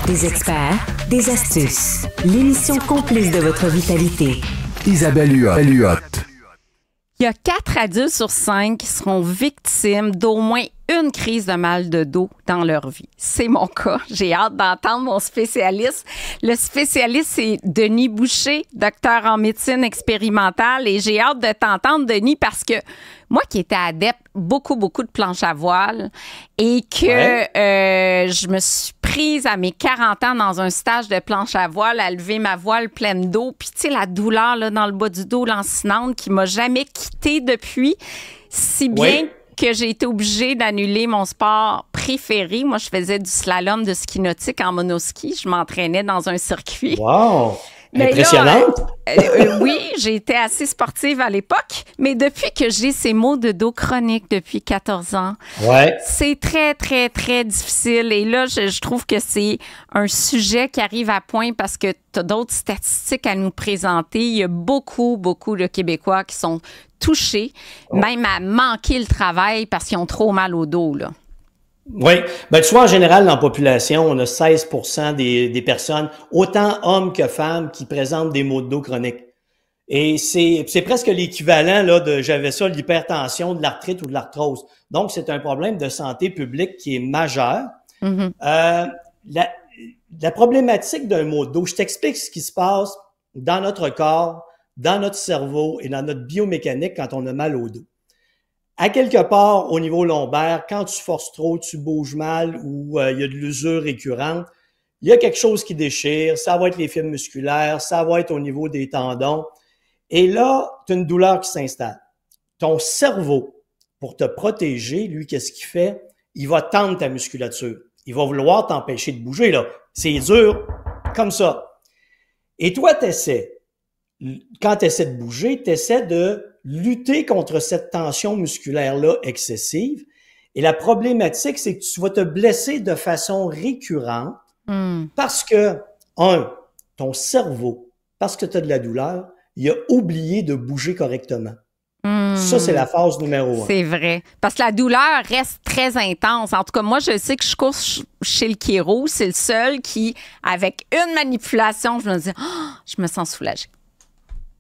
Des experts, des astuces. L'émission complice de votre vitalité. Isabelle Huot. Il y a 4 adultes sur 5 qui seront victimes d'au moins une crise de mal de dos dans leur vie. C'est mon cas. J'ai hâte d'entendre mon spécialiste. Le spécialiste, c'est Denis Boucher, docteur en médecine expérimentale. Et j'ai hâte de t'entendre, Denis, parce que moi qui étais adepte beaucoup de planches à voile et que je me suis prise à mes 40 ans dans un stage de planche à voile à lever ma voile pleine d'eau. Puis tu sais, la douleur là, dans le bas du dos lancinante qui m'a jamais quittée depuis, si bien que j'ai été obligée d'annuler mon sport préféré. Moi, je faisais du slalom de ski nautique en monoski. Je m'entraînais dans un circuit. Wow! Mais impressionnante! Là, oui, j'ai été assez sportive à l'époque, mais depuis que j'ai ces maux de dos chroniques depuis 14 ans, c'est très difficile. Et là, je trouve que c'est un sujet qui arrive à point parce que tu as d'autres statistiques à nous présenter. Il y a beaucoup de Québécois qui sont touchés, même à manquer le travail parce qu'ils ont trop mal au dos, là. Oui. Ben, tu vois, en général, dans la population, on a 16% des personnes, autant hommes que femmes, qui présentent des maux de dos chroniques. Et c'est presque l'équivalent, là, j'avais ça, de l'hypertension, de l'arthrite ou de l'arthrose. Donc, c'est un problème de santé publique qui est majeur. Mm-hmm. La problématique d'un maux de dos, je t'explique ce qui se passe dans notre corps, dans notre cerveau et dans notre biomécanique quand on a mal au dos. À quelque part, au niveau lombaire, quand tu forces trop, tu bouges mal ou il y a de l'usure récurrente, il y a quelque chose qui déchire, ça va être les fibres musculaires, ça va être au niveau des tendons. Et là, tu as une douleur qui s'installe. Ton cerveau, pour te protéger, lui, qu'est-ce qu'il fait? Il va tendre ta musculature. Il va vouloir t'empêcher de bouger, là. C'est dur, comme ça. Et toi, quand tu essaies de bouger, tu essaies de lutter contre cette tension musculaire-là excessive. Et la problématique, c'est que tu vas te blesser de façon récurrente parce que, ton cerveau, parce que tu as de la douleur, il a oublié de bouger correctement. Ça, c'est la phase numéro 1. C'est vrai. Parce que la douleur reste très intense. En tout cas, moi, je sais que je cours chez le chiro. C'est le seul qui, avec une manipulation, je me dis, je me sens soulagée.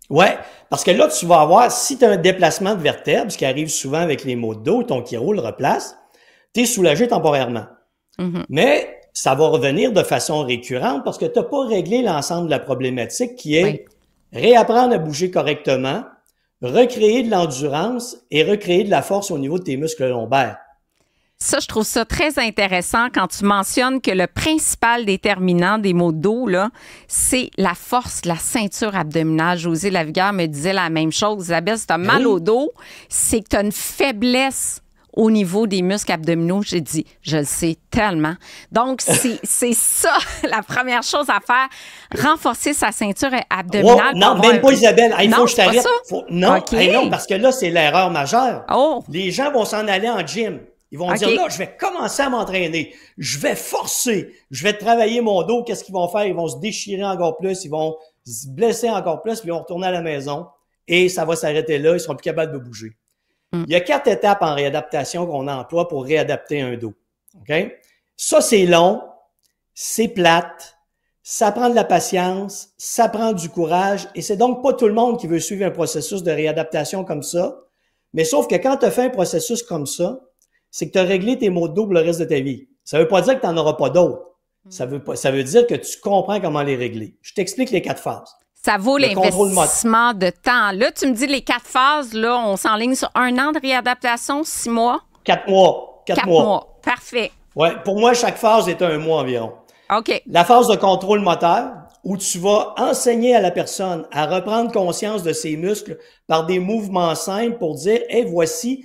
Ouais, parce que là, tu vas avoir, si tu as un déplacement de vertèbre, ce qui arrive souvent avec les maux de dos, ton chiro le replace, tu es soulagé temporairement. Mm-hmm. Mais ça va revenir de façon récurrente parce que tu n'as pas réglé l'ensemble de la problématique qui est réapprendre à bouger correctement, recréer de l'endurance et recréer de la force au niveau de tes muscles lombaires. Ça, je trouve ça très intéressant quand tu mentionnes que le principal déterminant des maux de dos, là, c'est la force de la ceinture abdominale. José Lavigueur me disait la même chose. Isabelle, si tu as mal au dos, c'est que tu as une faiblesse au niveau des muscles abdominaux. J'ai dit, je le sais tellement. Donc, c'est ça la première chose à faire, renforcer sa ceinture abdominale. Non, même pas Isabelle. Il faut que je t'arrête. Non, non, parce que là, c'est l'erreur majeure. Les gens vont s'en aller en gym. Ils vont dire, là, je vais commencer à m'entraîner. Je vais forcer. Je vais travailler mon dos. Qu'est-ce qu'ils vont faire? Ils vont se déchirer encore plus. Ils vont se blesser encore plus. Puis ils vont retourner à la maison. Et ça va s'arrêter là. Ils seront plus capables de bouger. Il y a 4 étapes en réadaptation qu'on emploie pour réadapter un dos. OK? Ça, c'est long. C'est plate. Ça prend de la patience. Ça prend du courage. Et c'est donc pas tout le monde qui veut suivre un processus de réadaptation comme ça. Mais sauf que quand tu as fait un processus comme ça, c'est que tu as réglé tes maux de dos pour le reste de ta vie. Ça veut pas dire que tu n'en auras pas d'autres. Ça veut dire que tu comprends comment les régler. Je t'explique les 4 phases. Ça vaut l'investissement de temps. Là, tu me dis les 4 phases, là, on s'enligne sur 1 an de réadaptation, 6 mois? 4 mois. 4 mois. Parfait. Ouais, pour moi, chaque phase est 1 mois environ. OK. La phase de contrôle moteur, où tu vas enseigner à la personne à reprendre conscience de ses muscles par des mouvements simples pour dire, hey, voici,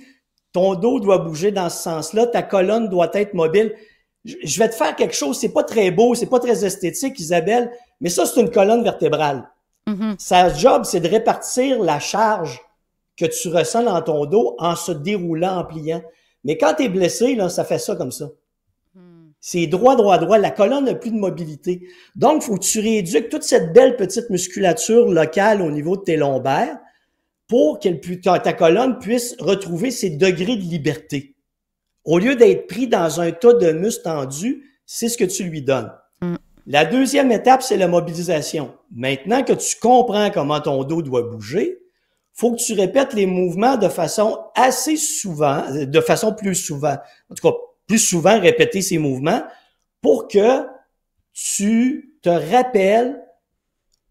ton dos doit bouger dans ce sens-là, ta colonne doit être mobile. Je vais te faire quelque chose, c'est pas très beau, c'est pas très esthétique, Isabelle, mais ça, c'est une colonne vertébrale. Mm-hmm. Sa job, c'est de répartir la charge que tu ressens dans ton dos en se déroulant, en pliant. Mais quand tu es blessé, là, ça fait ça comme ça. C'est droit. La colonne n'a plus de mobilité. Donc, il faut que tu rééduques toute cette belle petite musculature locale au niveau de tes lombaires pour que ta colonne puisse retrouver ses degrés de liberté. Au lieu d'être pris dans un tas de muscles tendus, c'est ce que tu lui donnes. La deuxième étape, c'est la mobilisation. Maintenant que tu comprends comment ton dos doit bouger, faut que tu répètes les mouvements de façon assez souvent, de façon plus souvent. En tout cas, plus souvent répéter ces mouvements pour que tu te rappelles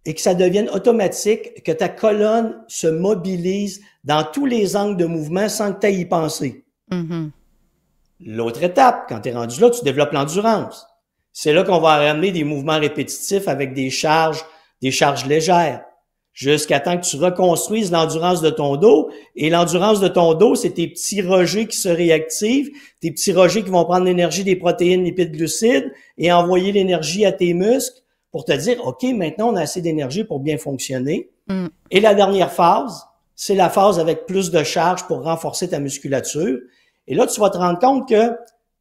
et que ça devienne automatique, que ta colonne se mobilise dans tous les angles de mouvement sans que tu aies y penser. L'autre étape, quand tu es rendu là, tu développes l'endurance. C'est là qu'on va ramener des mouvements répétitifs avec des charges légères, jusqu'à temps que tu reconstruises l'endurance de ton dos. Et l'endurance de ton dos, c'est tes petits rejets qui se réactivent, tes petits rejets qui vont prendre l'énergie des protéines, lipides, glucides et envoyer l'énergie à tes muscles pour te dire, OK, maintenant, on a assez d'énergie pour bien fonctionner. Et la dernière phase, c'est la phase avec plus de charge pour renforcer ta musculature. Et là, tu vas te rendre compte que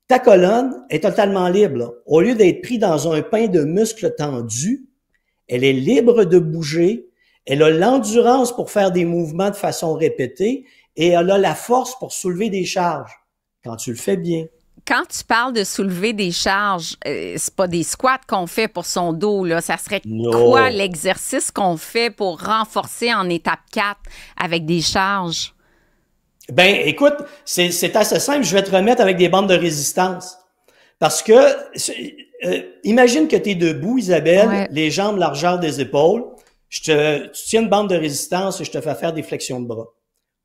ta colonne est totalement libre, là. Au lieu d'être pris dans un pain de muscles tendus, elle est libre de bouger. Elle a l'endurance pour faire des mouvements de façon répétée et elle a la force pour soulever des charges quand tu le fais bien. Quand tu parles de soulever des charges, c'est pas des squats qu'on fait pour son dos, là. Ça serait quoi l'exercice qu'on fait pour renforcer en étape 4 avec des charges? Ben, écoute, c'est assez simple. Je vais te remettre avec des bandes de résistance. Parce que, imagine que tu es debout, Isabelle, les jambes largeur des épaules. Tu tiens une bande de résistance et je te fais faire des flexions de bras.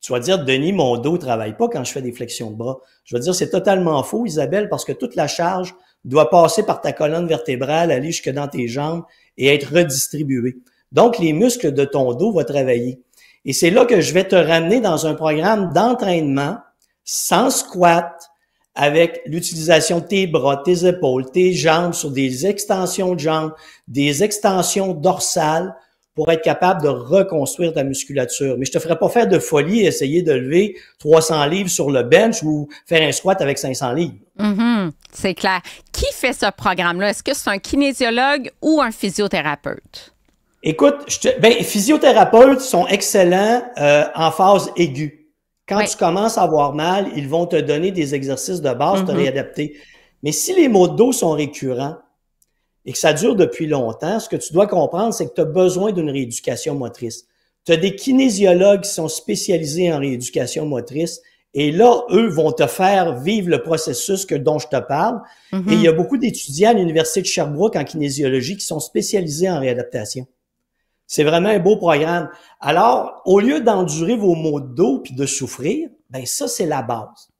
Tu vas dire, Denis, mon dos travaille pas quand je fais des flexions de bras. Je vais dire, c'est totalement faux, Isabelle, parce que toute la charge doit passer par ta colonne vertébrale, aller jusque dans tes jambes et être redistribuée. Donc, les muscles de ton dos vont travailler. Et c'est là que je vais te ramener dans un programme d'entraînement sans squat, avec l'utilisation de tes bras, tes épaules, tes jambes sur des extensions de jambes, des extensions dorsales, pour être capable de reconstruire ta musculature. Mais je te ferai pas faire de folie et essayer de lever 300 livres sur le bench ou faire un squat avec 500 livres. C'est clair. Qui fait ce programme-là? Est-ce que c'est un kinésiologue ou un physiothérapeute? Écoute, physiothérapeutes sont excellents en phase aiguë. Quand tu commences à avoir mal, ils vont te donner des exercices de base, te réadapter. Mais si les maux de dos sont récurrents, et que ça dure depuis longtemps, ce que tu dois comprendre, c'est que tu as besoin d'une rééducation motrice. Tu as des kinésiologues qui sont spécialisés en rééducation motrice et là, eux vont te faire vivre le processus dont je te parle. Et il y a beaucoup d'étudiants à l'Université de Sherbrooke en kinésiologie qui sont spécialisés en réadaptation. C'est vraiment un beau programme. Alors, au lieu d'endurer vos maux de dos puis de souffrir, ben ça, c'est la base.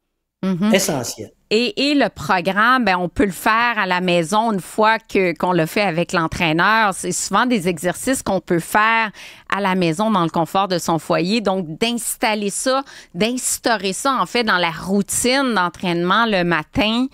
Essentielle. Et le programme, ben on peut le faire à la maison une fois qu'on le fait avec l'entraîneur. C'est souvent des exercices qu'on peut faire à la maison dans le confort de son foyer. Donc, d'instaurer ça en fait dans la routine d'entraînement le matin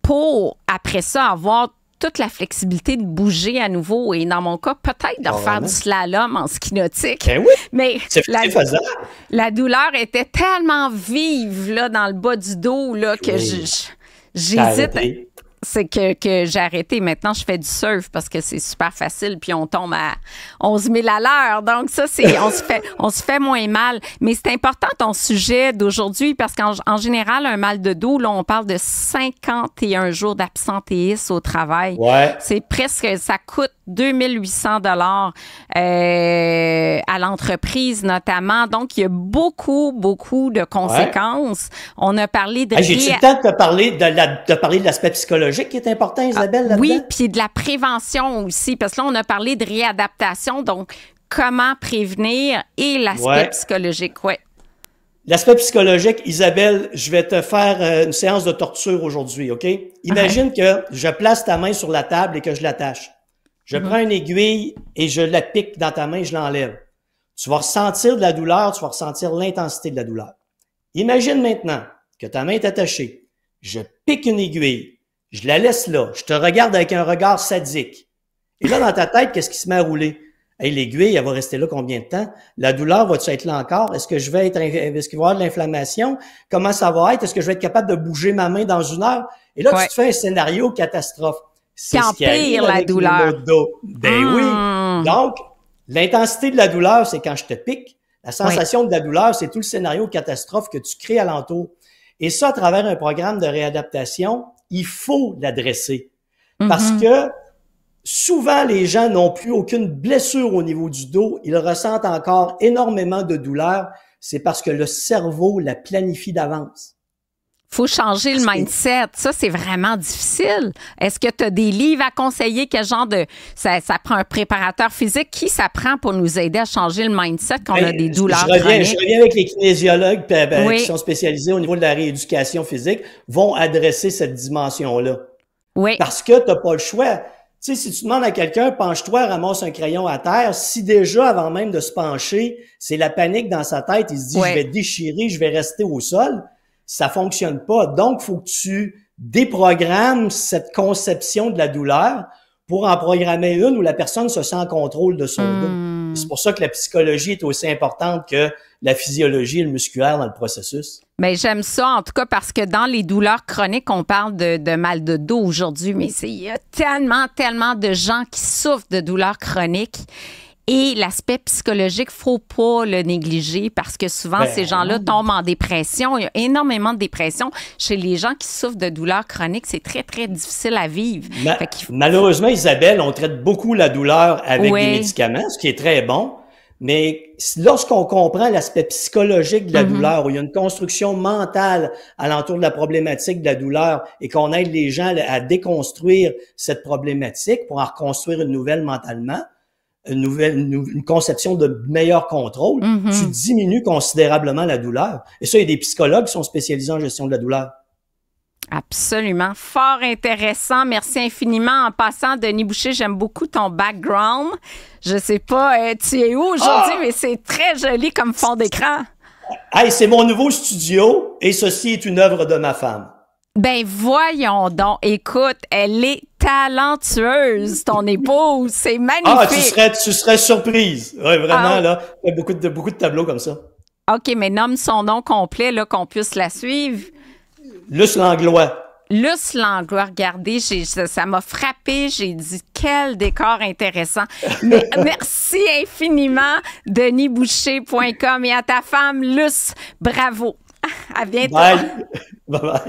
pour, après ça, avoir toute la flexibilité de bouger à nouveau et dans mon cas, peut-être de refaire du slalom en ski nautique. Ben oui, mais c'est faisable. La douleur était tellement vive là, dans le bas du dos là, que j'hésite. C'est que j'ai arrêté. Maintenant, je fais du surf parce que c'est super facile puis on tombe à 11 000 à l'heure. Donc ça, on se fait moins mal. Mais c'est important ton sujet d'aujourd'hui parce qu'en général, un mal de dos, là, on parle de 51 jours d'absentéisme au travail. Ouais. C'est presque, ça coûte 2800 $ à l'entreprise notamment. Donc, il y a beaucoup de conséquences. On a parlé de... J'ai-tu le temps de te parler de l'aspect psychologique qui est important, Isabelle, là-dedans? Oui, puis de la prévention aussi, parce que là, on a parlé de réadaptation, donc comment prévenir et l'aspect psychologique, L'aspect psychologique, Isabelle, je vais te faire une séance de torture aujourd'hui, OK? Imagine que je place ta main sur la table et que je l'attache. Je prends une aiguille et je la pique dans ta main et je l'enlève. Tu vas ressentir de la douleur, tu vas ressentir l'intensité de la douleur. Imagine maintenant que ta main est attachée. Je pique une aiguille. Je la laisse là. Je te regarde avec un regard sadique. Et là, dans ta tête, qu'est-ce qui se met à rouler? Hey, l'aiguille, elle va rester là combien de temps? La douleur va-tu être là encore? Est-ce qu'il va y avoir de l'inflammation? Comment ça va être? Est-ce que je vais être capable de bouger ma main dans une heure? Et là, tu te fais un scénario catastrophe. C'est ce qui arrive la douleur. Ben oui. Donc, l'intensité de la douleur, c'est quand je te pique. La sensation de la douleur, c'est tout le scénario catastrophe que tu crées alentour. Et ça, à travers un programme de réadaptation, il faut l'adresser. Parce que Souvent, les gens n'ont plus aucune blessure au niveau du dos. Ils ressentent encore énormément de douleur. C'est parce que le cerveau la planifie d'avance. Faut changer le mindset. Ça, c'est vraiment difficile. Est-ce que tu as des livres à conseiller? Quel genre de... Ça prend un préparateur physique. Qui ça prend pour nous aider à changer le mindset quand on a des douleurs chroniques? Je reviens avec les kinésiologues qui sont spécialisés au niveau de la rééducation physique, vont adresser cette dimension-là. Oui. Parce que tu n'as pas le choix. Tu sais, si tu demandes à quelqu'un, penche-toi, ramasse un crayon à terre, si déjà, avant même de se pencher, c'est la panique dans sa tête, il se dit, je vais déchirer, je vais rester au sol, ça fonctionne pas. Donc, il faut que tu déprogrammes cette conception de la douleur pour en programmer une où la personne se sent en contrôle de son dos. C'est pour ça que la psychologie est aussi importante que la physiologie et le musculaire dans le processus. Bien, j'aime ça, en tout cas, parce que dans les douleurs chroniques, on parle de mal de dos aujourd'hui, mais il y a tellement de gens qui souffrent de douleurs chroniques. Et l'aspect psychologique, faut pas le négliger parce que souvent, ces gens-là tombent en dépression. Il y a énormément de dépression chez les gens qui souffrent de douleurs chroniques. C'est très, très difficile à vivre. Malheureusement, Isabelle, on traite beaucoup la douleur avec des médicaments, ce qui est très bon. Mais lorsqu'on comprend l'aspect psychologique de la douleur, où il y a une construction mentale alentour de la problématique de la douleur et qu'on aide les gens à déconstruire cette problématique pour en reconstruire une nouvelle mentalement, une conception de meilleur contrôle, tu diminues considérablement la douleur. Et ça, il y a des psychologues qui sont spécialisés en gestion de la douleur. Absolument. Fort intéressant. Merci infiniment. En passant, Denis Boucher, j'aime beaucoup ton background. Je sais pas, tu es où aujourd'hui, mais c'est très joli comme fond d'écran. Hey, c'est mon nouveau studio et ceci est une œuvre de ma femme. Ben voyons donc. Écoute, elle est talentueuse, ton épouse. C'est magnifique. Tu serais surprise. Oui, vraiment, là. Il y a beaucoup de tableaux comme ça. OK, mais nomme son nom complet, là, qu'on puisse la suivre. Luce Langlois. Luce Langlois, regardez, ça m'a frappé. J'ai dit, quel décor intéressant. Mais merci infiniment, denisboucher.com et à ta femme, Luce. Bravo. À bientôt. Bye. Bye bye.